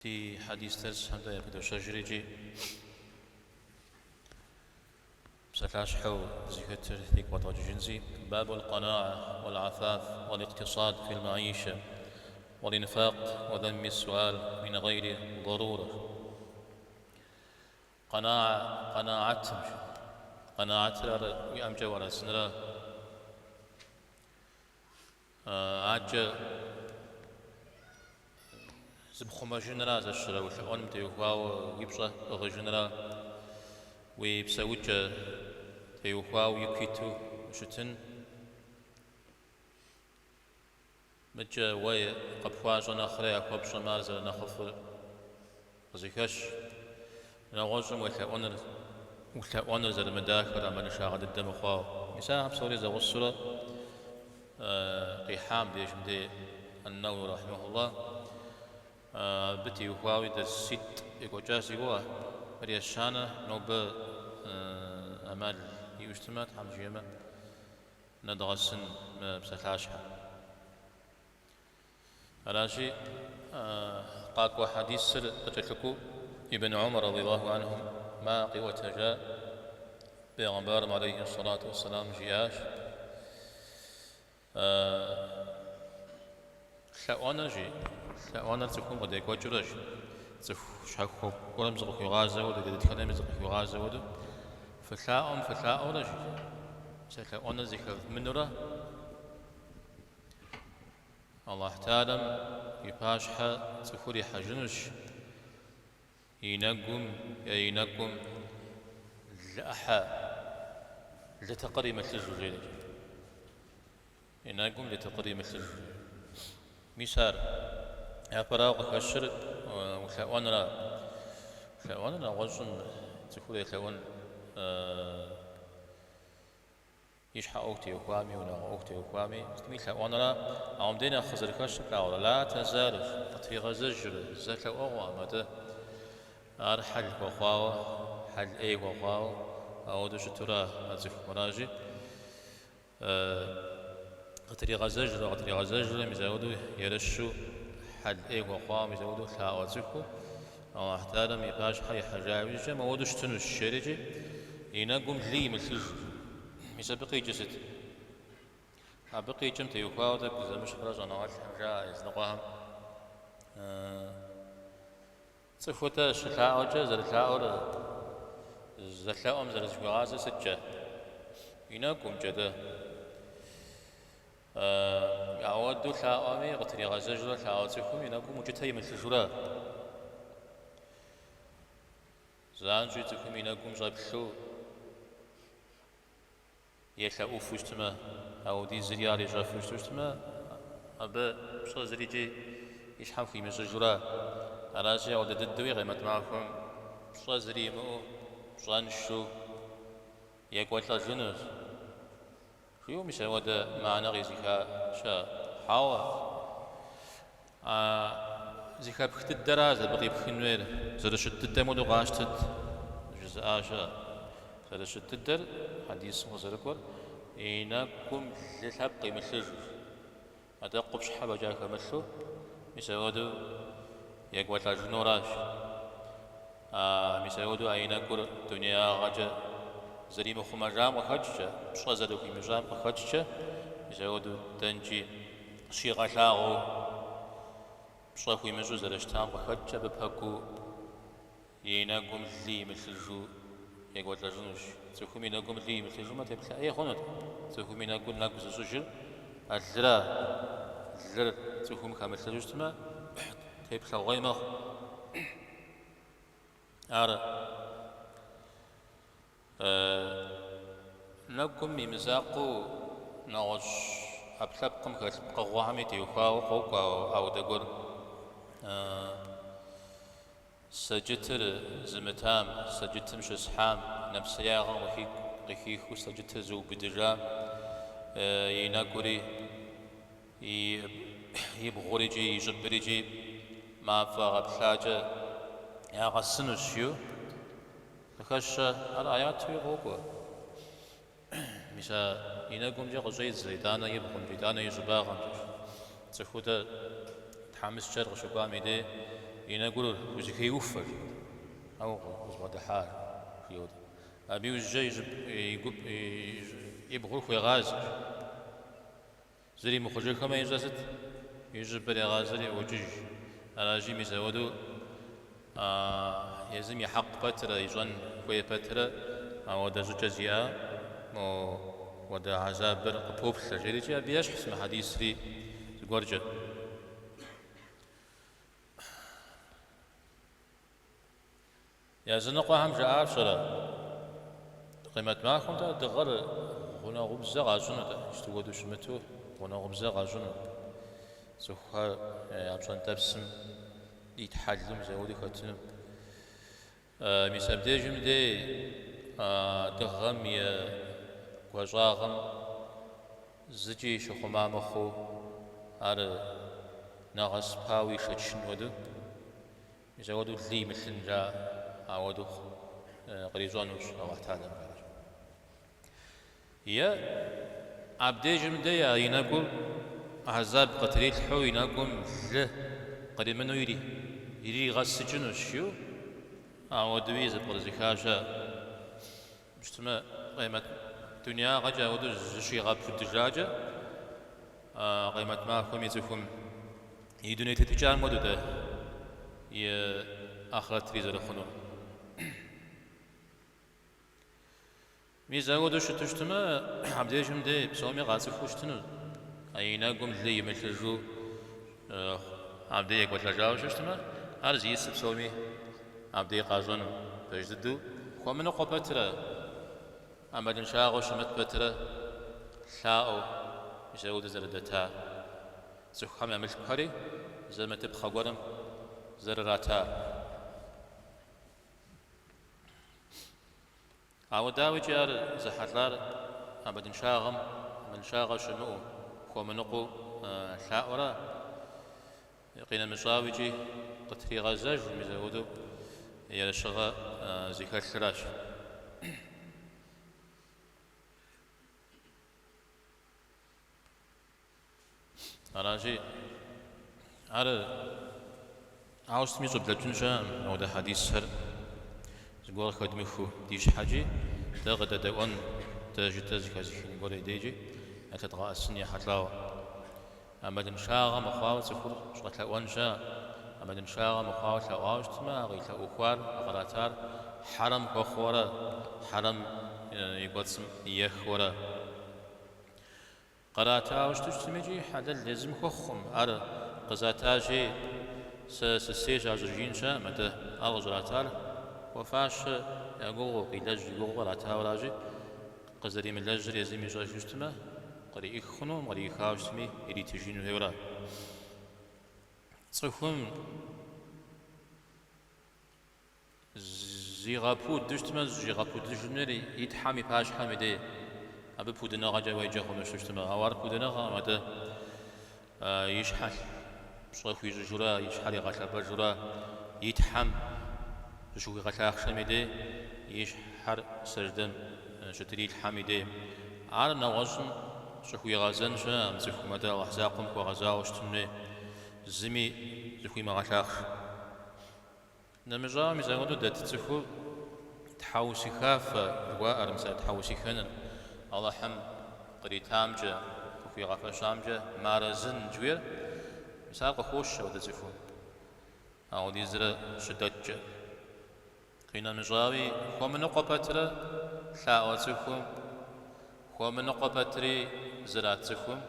في حديث درس هذا يبدو شجريجي بسلاش حو زيكتر ثيك وطاج جنزي باب القناعة والعفاف والاقتصاد في المعيشة والإنفاق وذم السؤال من غير ضرورة. قناعة يأمجى ولا سنرا عجى زبخما جنرا زشرا وشعون متيوخواو يبصى غجنرا ويبسوجة تيوخواو يكيتو وشتن مجا وي قبخواجنا خريا قبش مارزل نخفر وزيكش نغوزم وثاونر زل مداخل من شاغد الدم خواو مساها بصوري زي والصورة قيحام ديش مدي النووي رحمه الله بتي وخواوي دا السيت يقو جاسي هو ريشانة نوب أمال يوشتمات حمجيما ندغسن بسلاشها علاشي قاكو حديث سر تتلقو ابن عمر رضي الله عنهم ما قوة جاء بيغمبار عليه الصلاة والسلام جياش شاوانا تكون قد يكون جرش شاكو قرم زغخي غازة ودو قد يتكلم زغخي غازة ودو فشاء رجي شاوانا ذكر منورة الله تعالى يباشها تفوري حجنش ينقم لأحا لتقري مثل الزجاج ينقم لتقري مثل الزجاج مثال يا فراغ الشر وشاوانا غزن تفوري شاوان يشحى أوتي وقامي ونا أوتي وقامي مثل وانا عمدنا خزر كشف لا تزال تطفيق زجر زكا أغوى مدى أرحل وخواو حل أي وخواو أودو شترا أزف مراجي قطريق زجر مزاودو يرشو حل أي وخواو مزاودو لا أزفو الله تعالى ميباش حي حجاوي جمع ودو شتنو الشرجي ينقم لي مثل بقي جسد بقي جمت يخواو دك إذا مش خرج أنا عارف جائز نقاهم صفوته شلاء وجه زلشاء زلشاء أم زلشاء سجى يناكم جده يعودوا شاء أمي قتري غزجوا شاء تكون يناكم وجتهي من الشجرة زانجي تكون يناكم جاب شو يشاء فوشتما أو دي زرياري جا فوشتما أبا بشغل زريجي يشحن في مسجرة أراجع ودد الدوي غيمت معكم بشغل زري مو بشغل نشو يقوى الجنوس شو مش ودا معنا غي زكا شا حاوة زكا بخت الدراز بقي بخنوير زر شت الدمود غاشتت جزء آشا زر شت الدر حديث مزركور إنكم للحق مثل أتقب شحبة جاك مثل مسودو يقوى الجنوراش مسودو أينكور دنيا غجا زريم خمجام وخججة بشغل زدو في مجام وخججة مسودو تنجي شيغا شاغو بشغل في مجو زرشتام وخججة ببهكو ينكم لي مثل جو يقول لجنوش تكون من أقوم لي مثل جملة تبكي أي خنود تكون من أقول ناقص السجل الزر تكون كامل تجسمه تبكي غيمه نقوم بمزاقو نوش أبلغكم كقوامي تيوخاو خوك أو دقول سجتر زمتام سجتم شسحام نفس ياغا وخيخ سجتر زو بدجام يناكوري يبغوريجي يجبريجي ما فاغ بحاجة ياغا سنوشيو لخش الآيات في غوكو مشا يناكم جاغ جيد زيدانا يبغون جيدانا يجباغا تخودا تحمس شرغ شبامي دي ينقول وزكي يوفر أو وزبط حال يود أبي وزجي يجب يبغوا في غاز زري مخرج كما يجازت يجب بري غازري وجج على جيمي زودو يزم يحق بتر يجن في بتر أو دزو جزيا مو ودا عذاب قبوب الشجرة بيش حسم حديث ري زغورجة يا زنقوا هم جاء شرا قيمة ما كنت دغر هنا غبزة غازونة اشتغلوا دشمتو هنا غبزة غازونة سوها عشان تبسم يتحلم زودي خاتم مسابدة جمدة دغم يا وجاغم زجي شخما مخو على ناقص باوي شتشن ودو يزودو لي مثل جا عودو قريزانوش أو احتاجم يا عبدي جمدة يا ينقول عذاب قتريل حو ينقول له قريب منو يري غسجن وشيو عودو يزبط زكاشة مجتمع قيمة الدنيا غجا ودو زشي غاب في الدجاجة قيمة ما كم يزفهم يدوني تتجار مدودة ي آخرت ريزر خنو ميزا ودو شتشتما عبديشم دي بسومي غاسي خوشتنو أينا قم لي يمشجو عبديك وتلجاو شتما أرزي بسومي عبدي قازون بجددو ومن قبترا أما دنشاغو شمت بترا لاو يزود زردتا زخم يمش بخاري زمت بخورم زرراتا أو داوي جار زحلار أما دنشاغم من شاغ شنو ومنقو لاورا يقين مشاوجي قتري غزاج مزودو يا شغا زكاة الشراش أراجي على عاوز تميزو بلاتونجا أو ده حديث سر زقول خدمي خو ديش حاجي تغدا دوان تجت زكاة زكين قولي ديجي أتتغى السنية حتلاو أما دنشاغا مخاوة سفر شغت لأوانجا أما دنشاغا مخاوة لأواجتما غيت لأخوار غراتار حرم كخورا حرم يقوتسم يخورا قراتا وشتجتمجي حدا لازم كخم أر قزاتاجي سسيجا جرجينشا متى أغجراتار وفاش يقول قيلاج يقول غراتا وراجي قزري من لاجر يزيم يجاجتما قري إخنو قري إخاوشتمي إلي تجينو هورا تصفهم زيغابو دشتما زيغابو دجمنري يتحامي باش حامي دي أبي بودنا غجا ويجا خمس دشتما أوار بودنا غامدا يشحال بصرف يجورا يشحال يغشى بجورا يتحم شو يغشى أخشمي دي يشحر سردم شتري الحميدي على نوازن شو يغازن شام زخو مدا وحزاقم وغزاوش تمني زمي زخو ما غشاخ نمجا مزاودو دات تزخو تحاوسي خاف وارم سا تحاوسي خنن الله حم قريتامجا وفي غفا شامجا مارزن جوير مساق خوش ود زخو او دي زر شدتج قينا مجاوي ومن قبتره ثاوتكم ومن قبتري زراتكم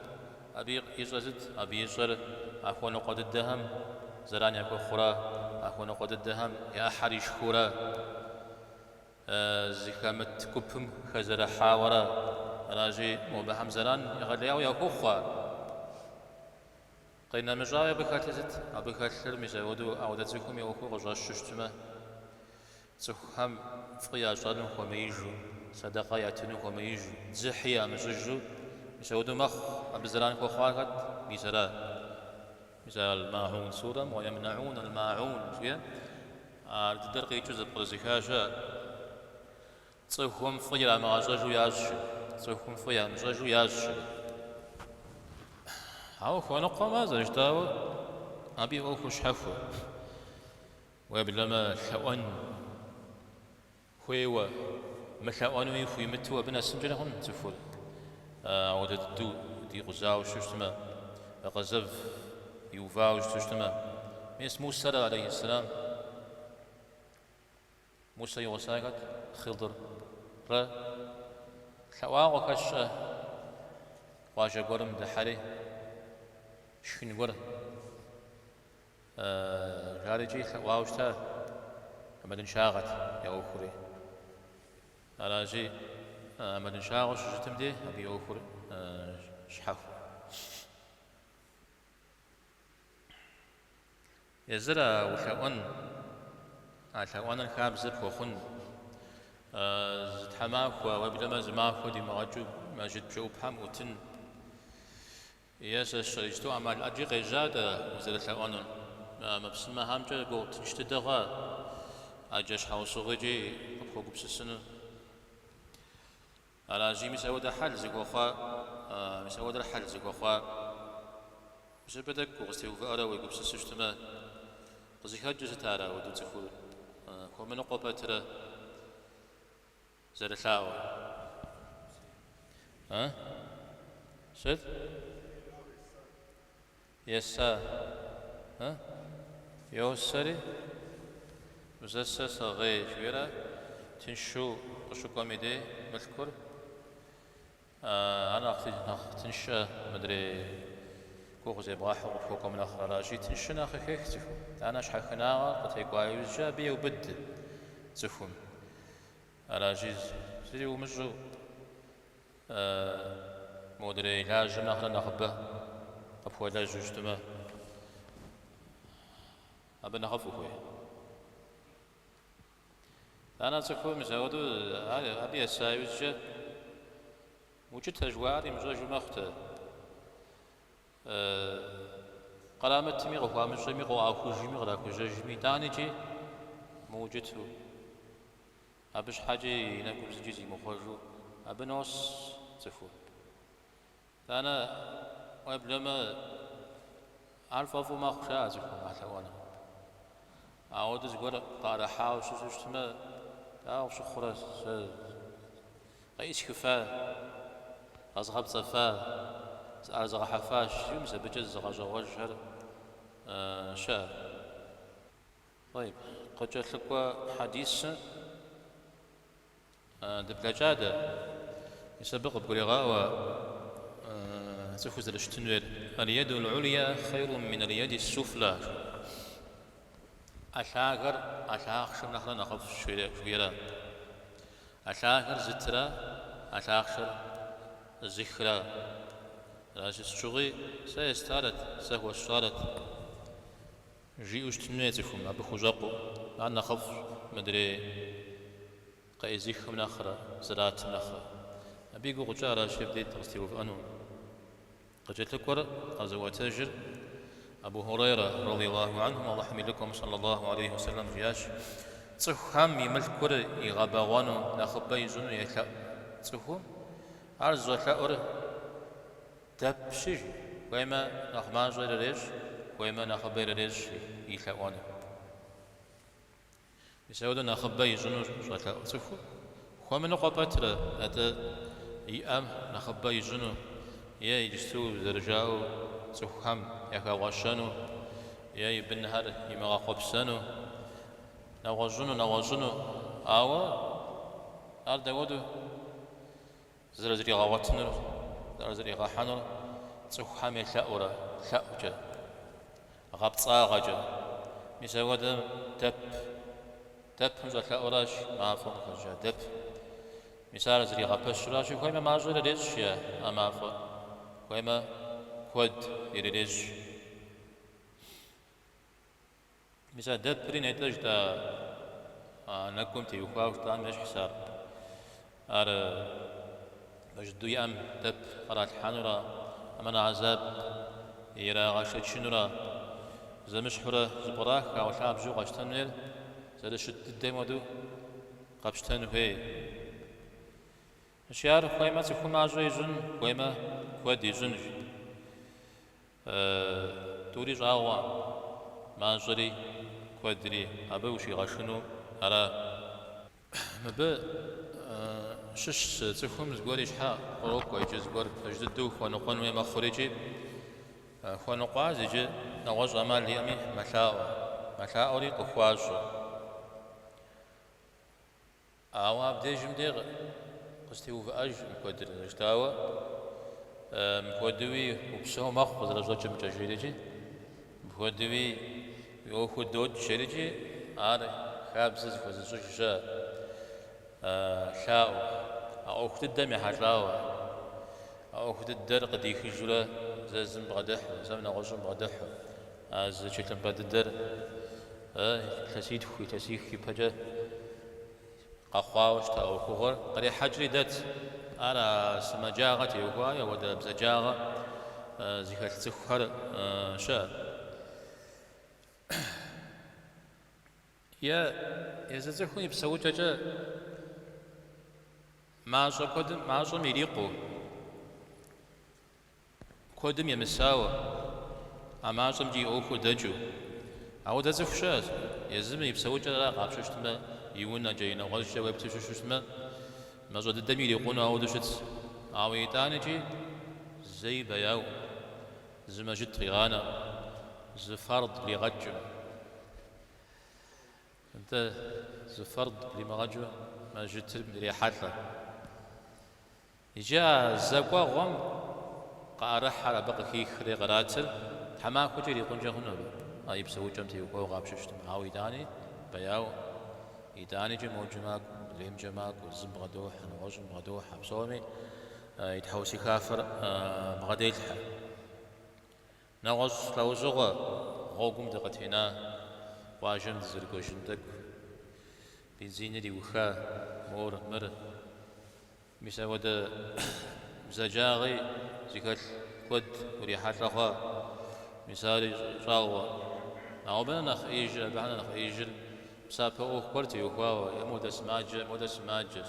أبي يجزد أبي يجر أخوان قد الدهم زران يكون خورا أخوان قد الدهم يا حريش خورا زكامت كبهم خزر حاورا راجي مبهم زران يغلياو يكون خوار قينا مجاوي بخاتزت أبي خاتر مزودو أودتكم يوكو غجاش ششتما تخم فقيا شادن خميجو صدقة ياتنو خميجو زحيا مزجو يسودو مخ أبزران خواهد بيسرا مثال الماعون سورة ويمنعون الماعون شيء الدرقي جزء برزكاشا تخم فقيا مزجو ياش تخم فقيا مزجو ياش هاو خوانا قما زجتاو أبي أوخش حفو ويبلما لأون خويوة ملأون ويخوي متوا بنا سنجنهم تفول وددو دي غزاو شتما غزف يوفاو شتما ميس موسى عليه السلام موسى يوسايقت خضر را خواغو كش واجا قرم دحري شكين قرم جارجي خواوشتا أمدن شاغت يا أخري أراجي أمدن شاغش جتم دي أبي أخري شحف يزرع وحوان الخابز وخن زتحماك وبلما زماك ودي مغجو ماجد جو بحم وتن ياس الشريجتو عمل أجي غيجادة وزر الحوان مبسمة هامجا قو تنشتدغا أجاش حوصوغيجي بخوق بسسنو على جي مساودة حل زيقوخا مساودة حل زيقوخا مسابدك وغستيو فأرا ويقبسسو اجتما قزيخات جوزة تارا ودو تخول ومن قوبة ترى زر الحاوة ها؟ شد؟ يسا ها؟ يوسري وزسا صغي شويرا تنشو قشو كوميدي مذكر أنا تنشا مدري كوغ زي بغاح وفوكم الآخر راجي تنشنا أخي كيف تفهم أنا شحال خناغا قتيقوا يوزجا بيا وبد تفهم راجي سيدي ومجو مدري لاجم ناخذ نخبه أبو لاج جتما أبى نخفه خوي أنا تفهم مزودو أبي أسايوزجا وجدت أجواري مزوج مخته قرامة تميغ وقام الجميغ وعاكو جميغ راكو جميع دانيجي موجته أبش حاجة ينقل زجيزي مخرجو أبنوس تفو أنا وابلما عارف أفو ما خشاء تفو مع ثوانا أعود زقور قارة حاو شو شتما أو شو خرس قيس كفا أصغب صفا أزغ حفاش يمسى بجز غجر وجهر شاء طيب قد جاءت لك حديث دبلجادة يسبق بقلغاء تفوز الاشتنوير اليد العليا خير من اليد السفلى أشاغر نخلا نخف شويرا أشاغر زترا أشاغر زخرا راجل الشغي سيستارت سهو الشارت جي اشتنويتكم أبو خجاقو عنا خف مدري قايزيخ من آخر زرات من آخر أبي قو جارا شبدي تغستيو فأنو قجت لك ورق قازوا تاجر أبو هريرة رضي الله عنه الله حملكم صلى الله عليه وسلم جياش تصحام يملك ورق يغابوانو ناخبا يزنو يكلا تصحو عرض وثاء تبشج ويما نخمان زوير ريش ويما نخبير ريش يثاوانا يساودو نخبا يزنو زوثاء تصحو ومن قبتر هذا يأم نخبا يزنو يا يجسو زرجاو تصحم يكاواشانو يا يبنهر يمغا قبسانو نوازنو آوا أرد ودو زرزري غواتنر زرزري غاحنر تصحم يثاورا ثاوجا غابصاغجا مساودا تب همزة ثاوراش ما فوق خرجا تب مثال زري غابش راشي خويما ما زول ريش يا أما فوق خويما خود يريش مثال دبري نتاج دا نكم تيوخاوش دا مش حساب أر مجدو يام دب قرات حنورا أمنا عذاب يرا غاشت شنورا زمش حرا زبراك أو شعب جو غاشتنير زاد شد الدمودو قبشتن هي شيار خويما تكون عجوي جن خويما كودي جن توري جاوا ما جري كودري أبا وشي غشنو أرى مبا شش تفهم زغوري شحا قروك ويجي زغور أجددو خونقون ويما خوريجي خونقوا زيجي نغوز أمال يامي ملاو لي قخوازو أوا بديجم ديغ قستي وفاج مكودر نجتاوا مكودوي وبسو مخ زرزوج مجاجيريجي مكودوي يوخو دود شريجي آر خابزز فززوج جا شاو أوخت الدم يحلاو أوخت الدر قد يخجولا زازم بغدح زمنا غوزم بغدح از شكل بعد الدر تسيد خوي تسيخ كي بجا قخواوش تا أوخور قري حجري دات أنا سمجاغة يوغايا ودا بزجاغة زيكا تسخر شا يا زازخوني بسوجة معصو كودم معصو ميريقو كودم يمساوى معصو مجي أوخو دجو أو دزخ شا يزمي بسوجة لا قابشوش تما يونا جاينا غلش جواب تشوش تما مازود الدمير يقون أو دشت أو يتانجي زي بياو زي ما جت غانا زي فرض لغجو انت زي فرض لمغجو ما جت لريحتها يجا زقوا غم قارح على بقى كي خري قراتل حما كوجي يقون جهنم أي بسوي جمتي يقول غابشوش تما أو يتاني بياو يداني جي موجماك ليم جماك وزم بغدوح نوجم بغدوح بصومي يتحوسي كافر بغديلها نغز لو زغى غوكم دقتنا واجم زرقوشن دق بنزين دي وخا مور مر مساودا زجاغي زكال كود وريحات لخا مثالي راوة أو بنا نخ إيجل بعنا نخ إيجل سافر أوه كورتي يخواوا يا مودا سماجة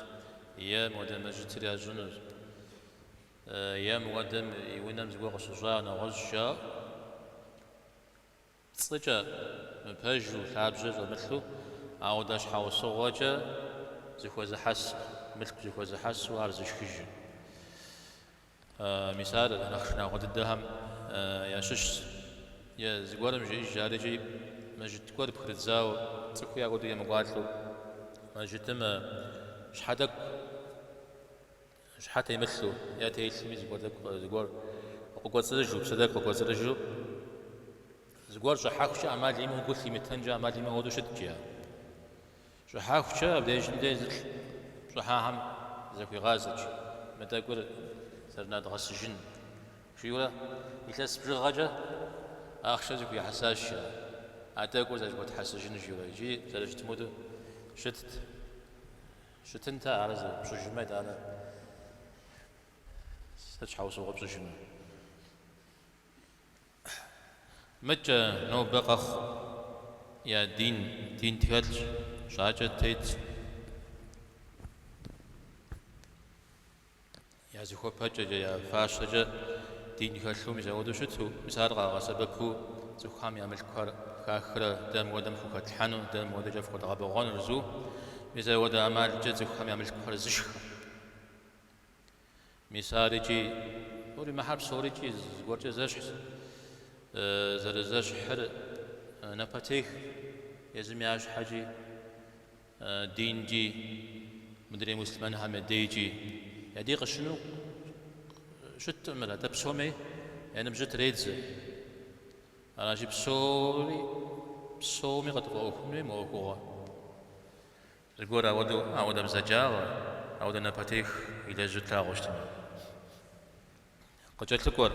يا مودا مجتري الجنوز يا مودم يوينم زغوغ سجانا غزشا تصجا مبهجو ثابجة ومثلو أو داش حاوسو غوجا زخوز حس ملك زخوز حس وارزش خجو مثال نخشنا غد الدهم يا شش يا زغورم جي جارجي مجد كور بخرزاو تسكويا قدو يا مقاتلو مجدتم شحاتك شحاتي يمثلو يا تيسمي زغور وقوات سرجو بصدق وقوات سرجو زغور شحاكش أمال يمو قلت لي متنجا أمال يمو ودو شدجيا شحاكش أبدا يجن ديزل شحاهم زكوي غازج متى يقول سرنا دغس جن شو يقول يتلس بجغجة أخشى زكوي حساش أتاكو زاج بتحسجن جوا يجي زاج تمودو شت انت على زي بسجمات على ستش حوس وغب سجمة متى نو بقخ يا دين تهلج شاجة تيت يا زخو بحجة يا فاشجة دين يخلو مزودو شتو مسارغا سببو زخام يعمل كار كاخرة دم ودم فوق الحنو دم ودا جف فوق غابوغان رزو ميزا ودا أمال جزء خام يعمل كار زشخ ميساري جي وري محب صوري جي زغورج زشخ زر زشحر نباتيخ يزم يعيش حاجي دين جي مدري مسلمان هم ديجي يديق شنو شت ملا تبسومي يعني بجت ريدز أنا جيب سومي قد قوكمي موكوا الجورا أودو بزجاغ أودو نباتيخ إلى جت لاغوشتنا قد جت لكور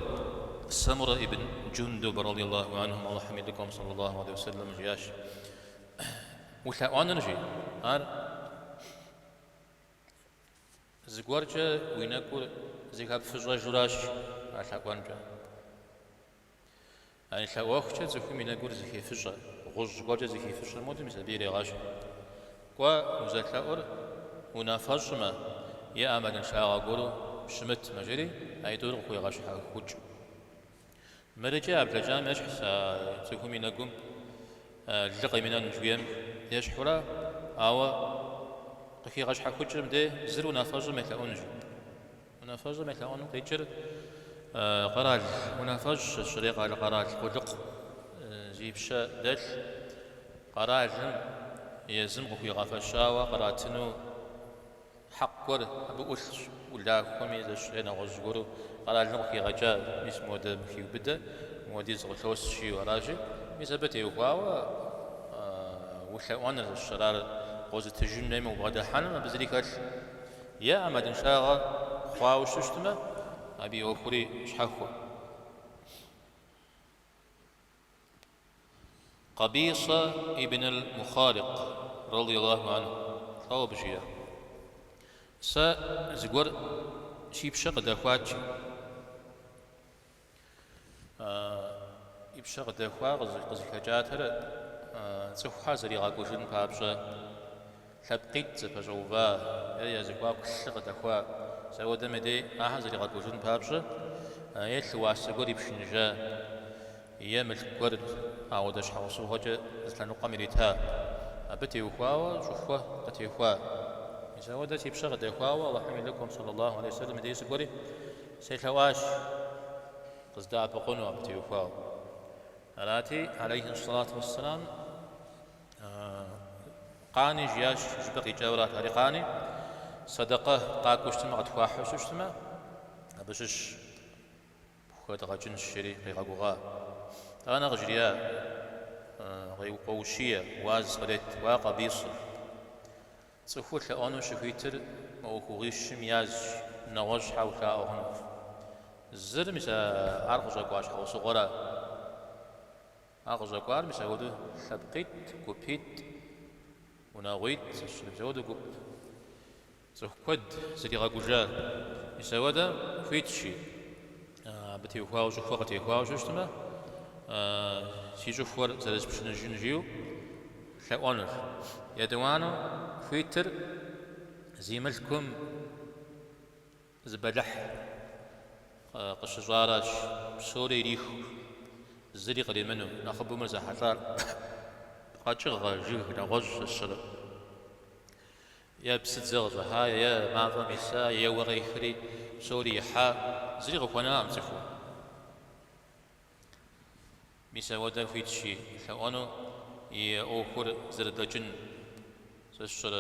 سمرة ابن جندب رضي الله عنهم الله حميدكم صلى الله عليه وسلم جياش وثاقون نجي زغورجا وينكور زيكاب فجرا جراش ثاقون جا يعني ثاوخجا زكو مينكور زكي فجرا غوج غوجا زكي فجرا مود مسبيري غاش كوا وزكاور ونافجما يا امل ان شاء الله غورو شمت مجري ايدور خوي غاش خوج مرجع بلجام اش حسا زكو مينكم اللقي من الجويم يشحرا أو قكي غشحة كجر مدي زر ونافجر مثل أنجو ونافجر مثل أنجو تيجر قرال ونافج الشريقة القرال قلق جيبشا دل قرال يزم قكي غافشاوة قراتنو حق ور بقول ولا كم يزش أنا غزورو قرال نقكي غجا مش مود مكي وبدا موديز غلوس شي وراجي ميزبتي وقاوة وحوانا الشرار قوز التجن نيم وبغدا حنا بزريكات يا أمد شاغا خواو ششتما أبي أخوري شحخوا قبيصة ابن المخارق رضي الله عنه أو بجيا زغور شيبشق دخواتشي يبشق دخوا قزل كجاتر تسخوا زري غاكوشن بابشا لبقيت فجوفا يا زغوا كشق دخوا سوى دمدي زري غاكوشن بابشا يتلوا سغور يبشنجا يمل قرد أو دش حوصو هجا لانو قمريتها أبتي وخوا شوفوا قتي وخوا إذا ودت يبشغ دخوا الله حمي لكم صلى الله عليه وسلم ديس قري سيتواش قصدا بقونو أبتي وخوا أراتي عليه الصلاة والسلام قاني جياش جبقي جاورات هرقاني صدقه قاكوشتما قد خواحوشتما أبشش بخوات غاجن الشري غيغاقوغا أنا غجريا غيوقوشية واز قريت واقبيصة تسخوت لأنو شفيتر موكوغيش مياز نواج حاوكا أغنو الزر مسا عرق جاكواش حوصو غرا عرق جاكوار مسا ودو لبقيت قبيت وناغويت سلبزودو قب تسخوت زري غاقوجال مسا ودا فيتشي بتي وخواو شوفوا قتي وخواو شوشتما سيجو فور زرز بشن جنجيو لأونر يدوانو فيتر زيملكم زبلح قشجاراش بسوري ريخو زري قري منو ناخبو مرزا حطار قاچغ جيغ نغوش الشرب يا بست زغزة هاي يا معظم إساء يا وغيخري سوري حا زري غفونا أمسفو ميسا ودا فيتشي لأنو يأوكر زردجن سشر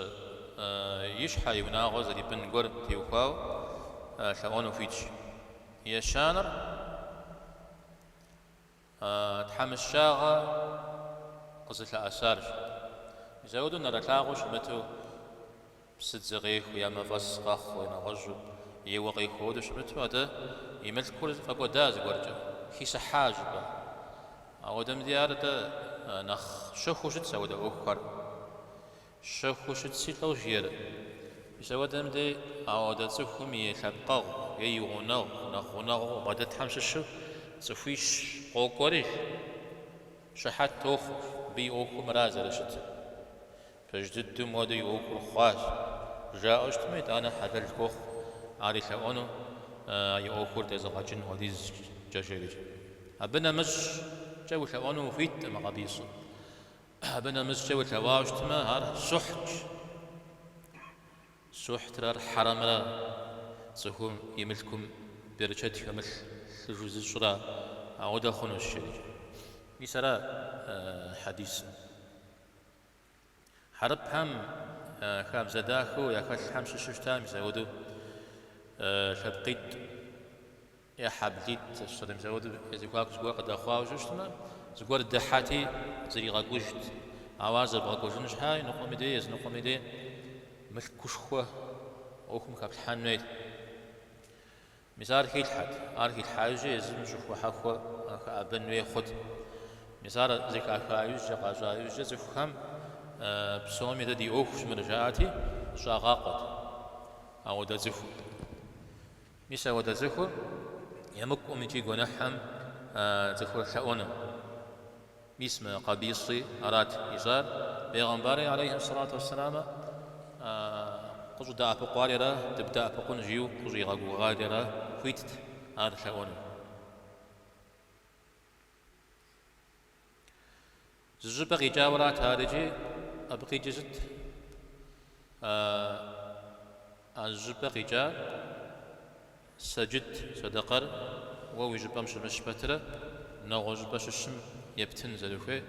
يشحا يوناغو زري بنغور تيوكاو لأنو فيتشي يشانر تحمشاغا قصة الأسار ميسا ودا نرتاغو شمتو بست زغيخ ويا مفاس غاخ وينغجو يوغيخ ودو شمتو هذا يملكور فقو داز غورجا خيسا حاجبا أو دم ديارة نخ شخوشت سودا أخر شخوشت سيلو جير بسوى دم دي أو دا تسخم يخبقو ييغونو نخونو بعد تحمش الشو تسفيش قوكوريش شحات توخ بي أوخو مرازة رشت فجدد مودي أوخو خواش جاء اشتميت أنا حذر الكوخ عاري لأونو يأوخو تزغجن وديز جاجيريج أبنا مش جو لأونو فيت مغابيصو أبنا مش جو لواجتما هار سحت رار حرام را سهم يملكم برشات كمل الجزء الشرا عودا خنو الشريك بسرا حديث حرب هم خام زداخو يا خش هم ششتام يزودو شبقيت يا حبليت الشرم زودو يزيكواك زقوا قد أخواه وجشتما زقوا الدحاتي زري غاقوشت عواز بغاقوشنش هاي نقوم دي نقوم دي ملكوش خوا أوكم كابل حانويت مثال كيل حد أركي الحاجة يزم شوفوا حخوا أبنوي خد مثال زيك أخايوش قاجايوش زفهم بسومي دي أوكش مرجعاتي شاقاقت أو دزفو مثال ودزفو يمك أمتي جنحم زفو شأونه اسم قبيصي أراد إزار بيغمباري عليه الصلاة والسلام قصو دا أبقوالي را تبدأ أبقون جيو قصو يغاقو غادي را فيتت هذا شأونه زجبقي جاورات هارجي أبقي جزت الزجبقي جا سجد صدقر ووجب أمش المشبترة نغوج باش الشم يبتن زلوفي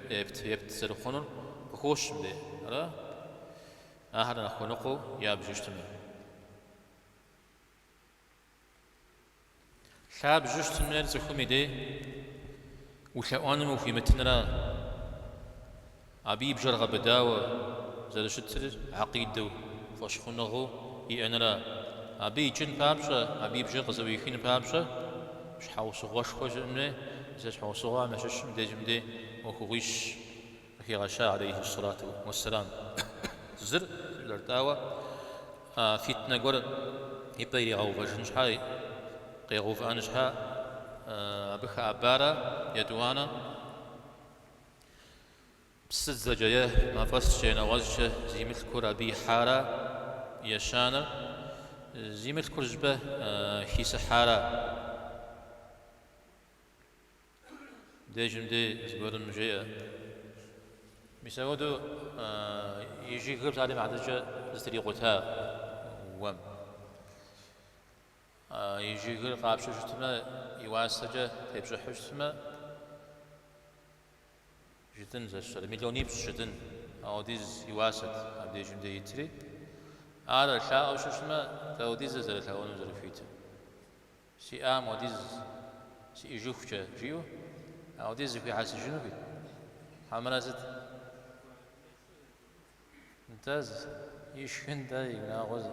يبت زلخونن بخوش مدي أرى أهلا نخونقو يا بجشتمه شاب جشتمه زخومي دي وشأوانم وفي متنرا عبيب جرغ بداوة زل شتر عقيدو فشخنغو يأنرا عبي جن بابشا عبيب جرغ زويخين بابشا شحاوس غوش خوش إنه إذا شحاوس غوا مشش مدي جمدي وخويش في غشاء عليه الصلاة والسلام زر لرداوة فتنة قرر يبيري غوفا جنشحاي قيغوف أنشحا بخا عبارة يدوانا بسزجيه ما فسجنا وزجه زي مثل كرة بي حارة يشانا زي مثل كرجبة في سحارة دي جمدي زبور مجيئة بيساودو يجي غير تعليم عدجة زتري قتها وم يجي غير قابش جتما يواسجة تبجح جتما جدن زشر مليوني بس جدن أو ديز يواسد عبدي جمدي يتري على الشاء أو ششما تاو ديز زرت هون زرفيته سي آم وديز سي يجوف جيو أو ديز في حاس جنوبي حمرازت ممتاز يشكن دا يناغز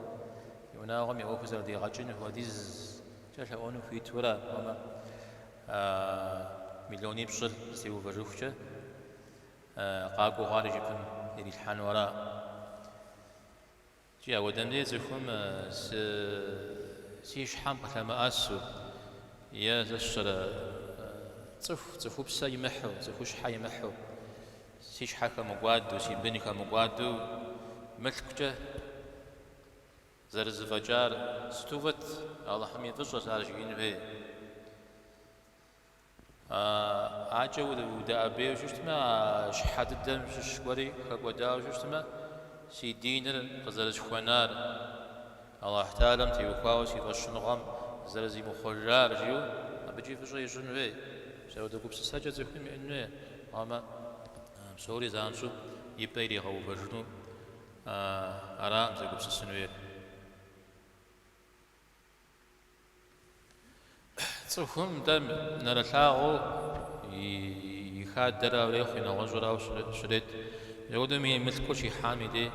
يناغم يوفز دي غجن وديز جاش هون في تورا وما مليوني بشر سيو بجوفشه قاقو خارج يكون يريد حان وراء جاء ودم دي زخم سيش حام قتلما أسو يا زشر تفو بسا يمحو تفوش حا يمحو سيش حاكا مقوادو سي بنيكا مقوادو ملكجة زرز فجار ستوفت الله حمي فجر سارج ينفي عاجو ودا أبي وشتما شحات الدم شوري كقودا وشتما سي دينر قزرج خوانار الله تعالى تيوكاو سي فشنغام زرزي مخرجار جيو أبجي فجر يجنوي سأودا كوبس ساجة زخمي إنه أما سوري زانشو يبيري هو فجنو أرام زي كوبس سنوير تفهم دم نرتاغو يخاد درا وليخ ينغزرا وشريت يودم يمثل كل شيء حامي دي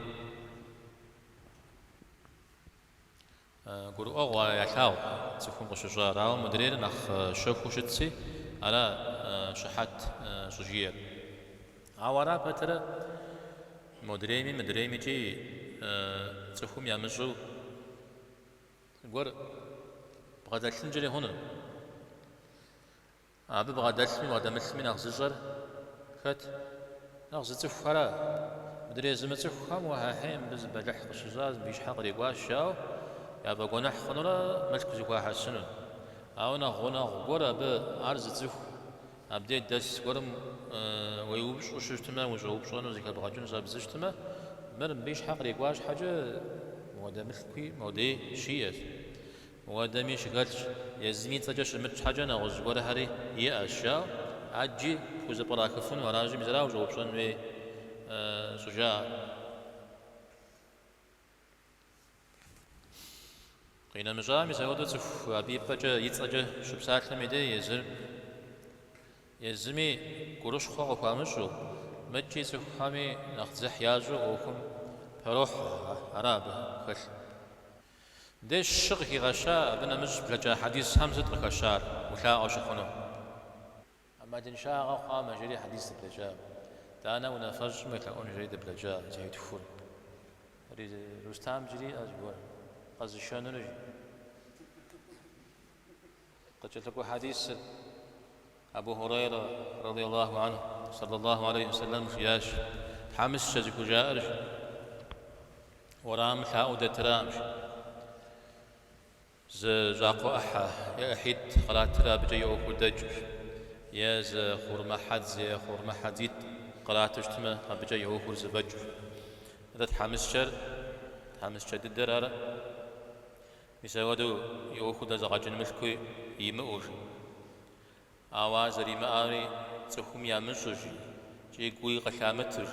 قولوا أغوى يحاو تفهم قشجارا ومدرير نخ شوكو شتسي على شحات شجير عوارا بترى مدريمي جي تفهم يامجو قول بغدا تنجري هنا أبي بغدا تسمي بغدا مسمي نغزجر خت نغزت فخرا مدري زمت فخام وهاحين بز بلح قشجاز بيش حق ريقواش شاو يا بقونا حقنورا ملك زكوا حسنون أو نغونا غورا بأرز زف أبدي دس قرم ويوبش وشجتما وجوبش وانا زي كبغاجون زابزجتما مرم بيش حق ريقواش حاجة مودا ملكي مودي شيئت ودمي شغلش يزمي تجش مت حاجة نغز ولا هري هي أشياء عجي خوز براكفون وراجي مزرعة وجوبشون في سجاع قينا مجا مساودة تف أبي بجا يتجا شبسات لمدة يزمي قروش خو قامشو متجي سخامي نخزح ياجو وكم بروح عرب خش ديش شغي غشاء بنا مش بلجا حديث همزة غشار ولا أشخنو أما دين شاء قام جري حديث بلجا دانا ونفج مكلون جري بلجا جاي تفور رستام جري أجبر قزشان نجي قد جلتكو حديث أبو هريرة رضي الله عنه صلى الله عليه وسلم خياش حامس شزكو جارش ورام حاودة ترامش زاقو أحا يا أحيد خلات ترى بجي أوكو دجش يا خورما حد زي خورما حديد قرأت اجتماع أبجا يوخر زبج هذا تحمس ددر أرى مسودو يوخر ذا زغجن ملكي يمؤر آواز ريماري تخم يامسوجي جي قوي قشامتر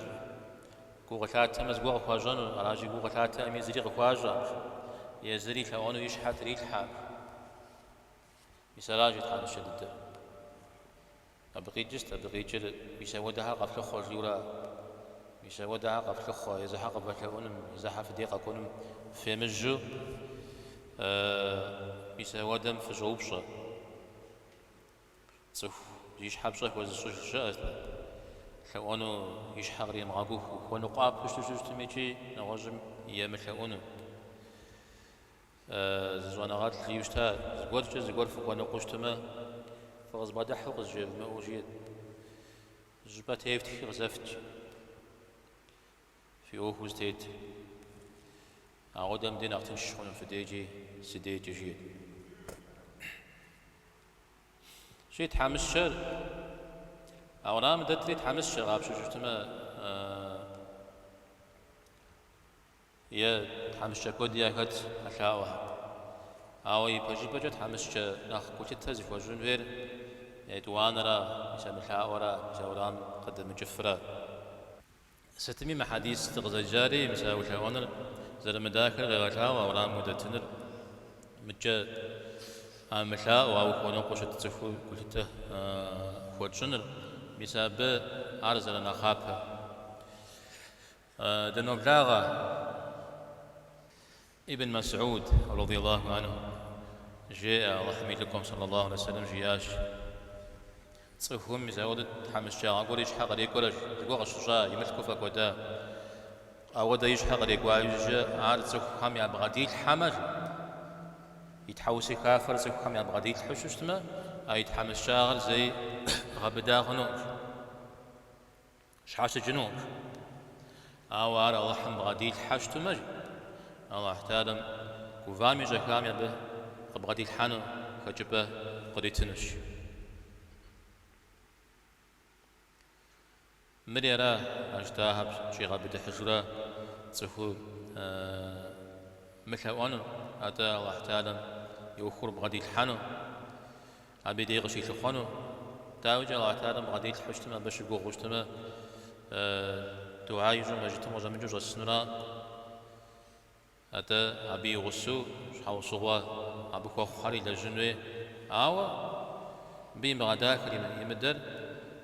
قو قشات مزقوق خواجن راجي قو قشات أميزري خواجن يزري كأنه يشحت ريح حاب يسراجي تحمس ددر أبغي جل بيسودها قبل خرج يورا بيسودها قبل خو إذا حق بكونم إذا حف دقيقة كونم في مجو بيسودم في جوبشة صف يش حبشة وزسوش شاء كأنه يش حغري معقوه ونقاب بشتوش تميجي نواجم يملكونه زوانغات اللي يشتا زقور فوق ونقوشتما فغز بعد حقز جيب ما وجيد جبت هيفتي غزفت في أوهوز تيت أعودم دين أغتن شخون في ديجي سديجي جيد شي تحمس شر أو رام دتري تحمس شر غاب شو جتما يا تحمس شر كود يا كت أشاوها أو يبجي بجت تحمس شر ناخ كوتي تزف وجون غير يدوانرا يسمى شاورا شاورام قد مجفرا ستمي محاديث تغزجاري مساوي شاونر زر مداخل غير شاوا ورام مدتنر مجا مشا واو كونو قوش تزفو كلته فوتشنر بسبب أرزل نخابه دنوبلاغا ابن مسعود رضي الله عنه جاء رحمي لكم صلى الله عليه وسلم جياش تصفهم مسعود حمش شاء أقول إيش حق ليك ولا تقول الشجاع يمسكوا فكودا أو ده إيش حق ليك وايج عاد تصفهم يا بغديل حمر يتحوسي كافر تصفهم يا بغديل حشوشتما أي يتحمس شاغل زي غبدا غنوش شحاش جنوب أو على الله حم بغديل حشتما الله احترم كوفامي جكام يا به بغديل حنو كجبه قريتنش مريرا أجتاها شيء غابد حجرة تصفو ملحوانو أتا الله تعالى يوخر بغدي الحنو عبيدي غشي شخانو تاوج الله تعالى بغدي الحشتما باش يقو غشتما دعاء يجو مجتما وجمجو جسنرا أتا عبي غسو شحاو صغوا عبو خوا خاري لجنوي آوا بين بغدا كلمة يمدر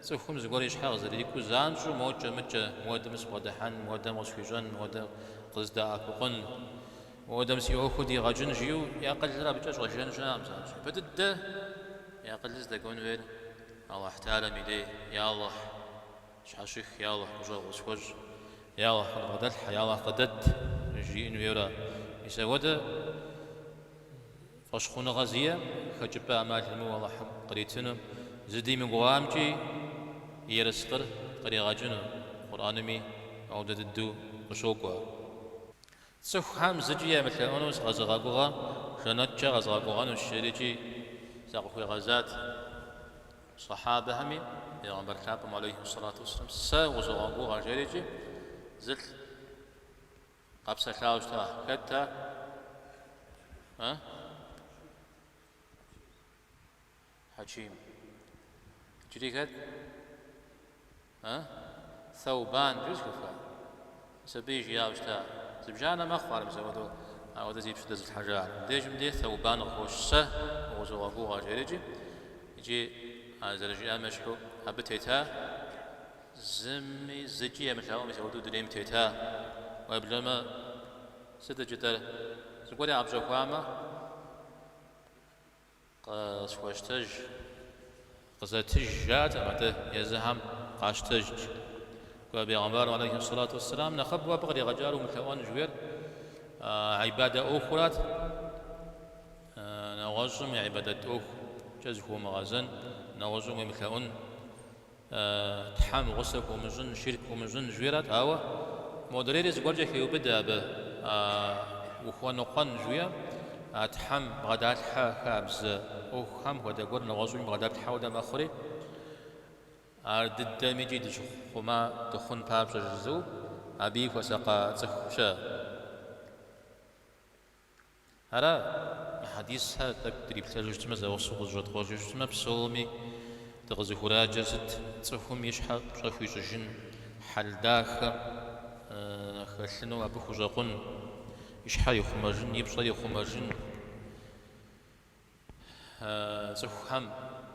سوفهم زغوري شحال زري كو زانجو موجه مجه مودم سبودحان مودم وسفيجان مودم قزدا اكون مودم سيو خدي غجن جيو يا قلزرا بجاج غجن جام زانج بدد يا قلز دكون وير الله تعالى ميدي يا الله شحاشيخ يا الله وجه وسوج يا الله غدت يا الله قدت جين ويرا يسود فشخون غزيه خجب اعمال والله قريتنا زدي من قوامجي يرسقر طريقة جنو قرآنمي أو ددو وشوقوا سوف هم زجيا مثل أنوس غزغاقوغا شنتشا غزغاقوغا والشريجي ساقوي غزات صحابة همي يغنبر كابم عليه الصلاة والسلام سا غزغاقوغا شريجي زل قبسة شاوشتا كتا حكيم جريكت ثوبان جوز كفا سبيج يا وشتا زبجانا ما اخبار مسودو او دزيب شدز الحجار ديج مدي ثوبان خوشه وزوغوغا جريجي يجي زرجي امشحو ابتيتا زمي زجي مشاو مسودو دريم تيتا وبلما ستجتر زقولي عبجو قاما قصوشتج قزتج جات امته يزهم قاشتج وبيغمبر عليه الصلاة والسلام نخب وبغري غجار ومكوان جوير عبادة أخرى نوجم عبادة أخ جزه مغازن نوجم مكوان تحام غسك ومجن شرك ومجن جويرات أو مدريرز قرجك يبدأ به وخوان نقان جوير تحام غدات خابز أو خام ودا قر نوجم غدات حودا مخري ардыдэми икӏи дыщыхъума дыхъун папщӏэ жызу аби хуэсакъа цӏыхущэ. Ара хьэдисхэр тӏэкӏу дриплъэжу щытмэ, зэгъусэу къызжьэдгъуэжу щытмэ, псоми дыкъызыхураджэр сыт? Цӏыхум и щхьэ пщӏэ хуищӏыжын хьэл дахэ хэлъыну абы хущӏэкъун, и щхьэр ихъумэжын, и пщӏэр ихъумэжын, цӏыхухэм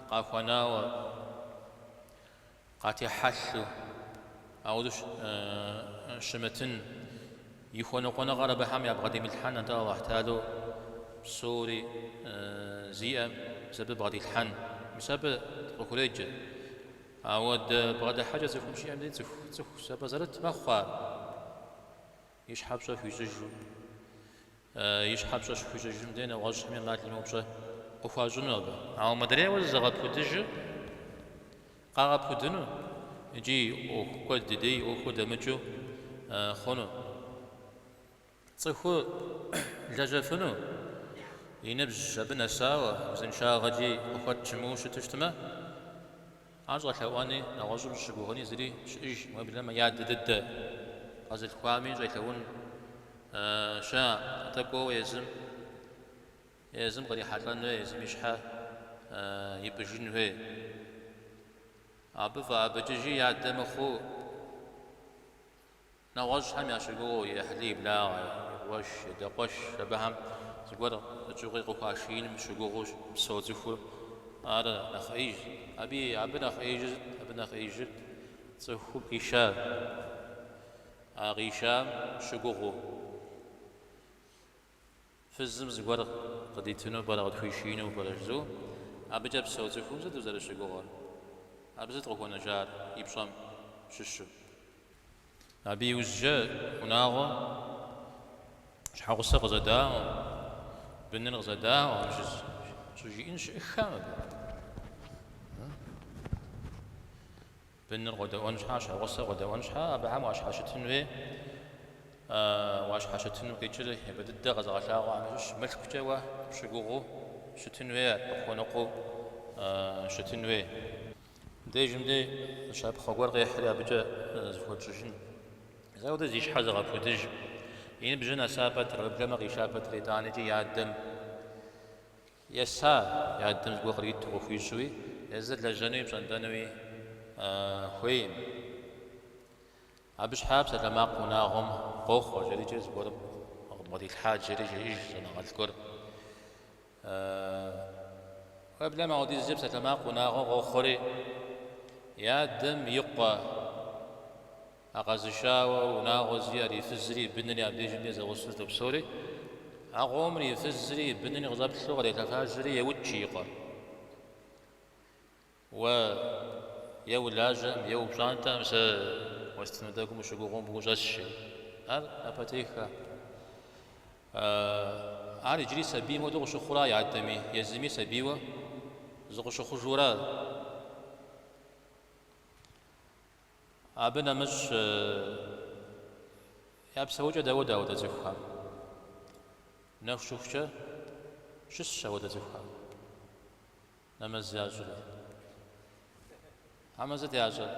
къахуэнауэ къатехьэлъу ауэду щымытын и хуэныкъуэныгъэр абыхэм ябгъэдемылъхьэн, атӏэ Аллахь Теалэу псори зиӏэм сэбэ бгъэдилъхьэн, мис абы къыхуреджэ. Ауэдэ бгъэдыхьэкӏэ цӏыхум щиӏэм дей цӏыху сэбэ зэрыт мэхъуа и щхьэ пщӏэ хуищӏыжу, и щхьэ пщӏэ щыхуищӏыжым дей нэгъуэщӏми мал имыупщӏэ къыхуащӏыну абы. Ауэ мыдрейуэ зызэгъэпудыжу къагъэпудыну икӏи ӏуэху куэд дыдей ӏуэхуу дэмыкӏыу хъуну. Цӏыху лэжьэфыну и ныбжь абы нэсауэ узыншагъэкӏи къыхуэт чымыуэ щыту щытмэ, ар щӏэлъэӏуэни нэгъуэщӏым щыгугъыни зыри щыӏыж. Уеблэмэ ядэ дыдэ къэзылъхуами щӏелъэун щыӏэ. Атӏэ кӏуэуэ езым кърихьэлӏэн хуей, езым и щхьэ ипӏыжын хуей. Абы фӏэӏэбэкӏыжи ядэ мыхъуу нэгъуэщӏхэм ящыгугъу и ӏыхьлы, и благъэ, и гъуэш, и дакъуэш, абыхэм зыгуэр ӏэкӏыгъуи къыхуашиным щыгугъыу псо цӏыхур ар нэхъ ӏеиж. Абы нэхъ ӏеижыр цӏыхум къища. А къищам щыгугъу фызым зыгуэр къыдитыну пӏэрэ, къытхуишину пӏэрэ жызу, абыкӏэ псо цӏыхум сыт узэрыщыгугъэр? Абы сыт къыхуэнэжар и пщӏэм щыщу? Абы иужькӏэ унагъуэм щхьэгъусэ къызэдауэ, быныр къызэдауэ щӏыжиӏэн щыӏыххэм абы. Быныр къуэдэӏуэн щхьэ, щхьэгъусэ къуэдэӏуэн щхьэ абыхэм уащхьэщытын хуей, уащхьэщытыну къикӏыр абы дыдэ къэзыгъэлъагъуэ мылъкукӏэ уэ щыгугъыу щытын хуей, къыпхуэныкъуэу щытын хуей. Дежым дей щапхъуэ гуэр къехьри абыкӏэ зыхуэтщӏыжын. Ауэдэ зи щхьэ зыгъэпудыж, и ныбжьыр нэса пэтрэ, уеблэмэ къища пэтрэ итӏанэкӏи ядэм еса, ядэм зыгуэр къриту къыхуищӏуи, езыр лэжьэнуи пщӏэнтӏэнуи хуейм. Абы щхьа псалъэмакъ унагъуэм къохъуэ, жэрикӏэ зыгуэр бгъэдилъхьа джэри жеӏэж щӏэныгъэлӏ гуэр. Уеблэмэ ауэдизкӏэ псалъэмакъ унагъуэм къохъуэри, ядэм и къуэ акъэзышауэ унагъуэ зи арифызри, бынри абдежым дей зэгъусэу здопсори, а къомыр ифызри, бынри къызэплъу къретлъэфажьэри еукӏ и къуэ. Уэ е улажьэм, е упщӏантӏэм сэ уэстыну дэгум ущыгугъыу мыгущӏэсщи. Ар напэтехэ. Ар иджыри сабийм хуэдэу къыщыхъура ядэми, езыми сабийуэ зыкъыщыхъужурэ. Абы нэмыщӏ я псэукӏэ дэуэ ауэдэ цӏыхухэм. Нэху щыхукӏэ щысщ ауэдэ цӏыхухэм. Нэмэз ящӏри. Амэ зыт ящӏэр?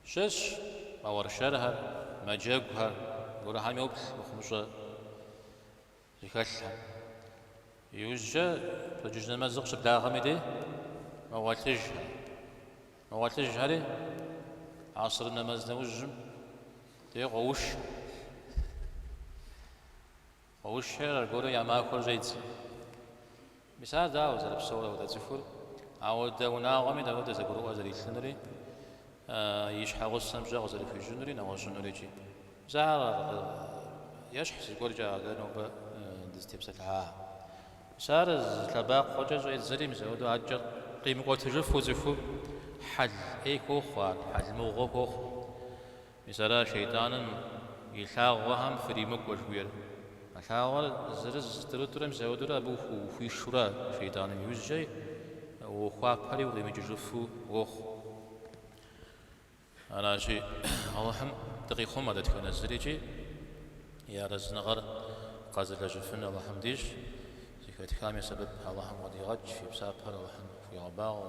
Щысщ мауэршэрхэр, мэджэгухэр, гурыхьэм йоплъ мыхъумыщӏэ зыхэлъхьэм. Иужькӏэ пщэдджыжь нэмэзыр къыщыблагъэми дей мыгъуэлъыжхэри асыр нэмэз нэужьым дей къуэушхьи аргуэру я махуэр щӏедзэ. Мис ар дауэ зэрыпсэур ауэдэ цӏыхур? Ауэдэ унагъуэми дауэдэ зэгурыӏуэ зэрилъынури, и щхьэгъусэм щӏэ къызэрыхуищӏынури нэгъуэщӏынури икӏи. Мис ар ещхь зыгуэркӏэ нобэ дызытепсэлъыхьа. Мис ар лъэбакъуэкӏэ щӏедзэри, мис ауэдэу адэкӏэ къимыкӏуэтыжыфу цӏыхум хьэл ӏей хуохъу ар, хьэл мыгъуэ хуохъу. Мис ара шейтӏаным и лъагъуэхэм фыримыкӏуэ жыхуиӏэр. А лъагъуэр зырыз-тӏырытӏурэ мис ауэдэурэ абы ухуишурэ шейтӏаным иужькӏэ ухуапэри укъимыкӏыжыфу уохъу. Аращи Аллахьым дыкъихъумэ дэтхэнэ зырикӏи, и арэзыныгъэр къэзылэжьыфын Аллахьым деж, зыхэтхам и сэбэп Аллахьым къыдигъэкӏ, и псапэр Аллахьым хуигъэбагъуэ.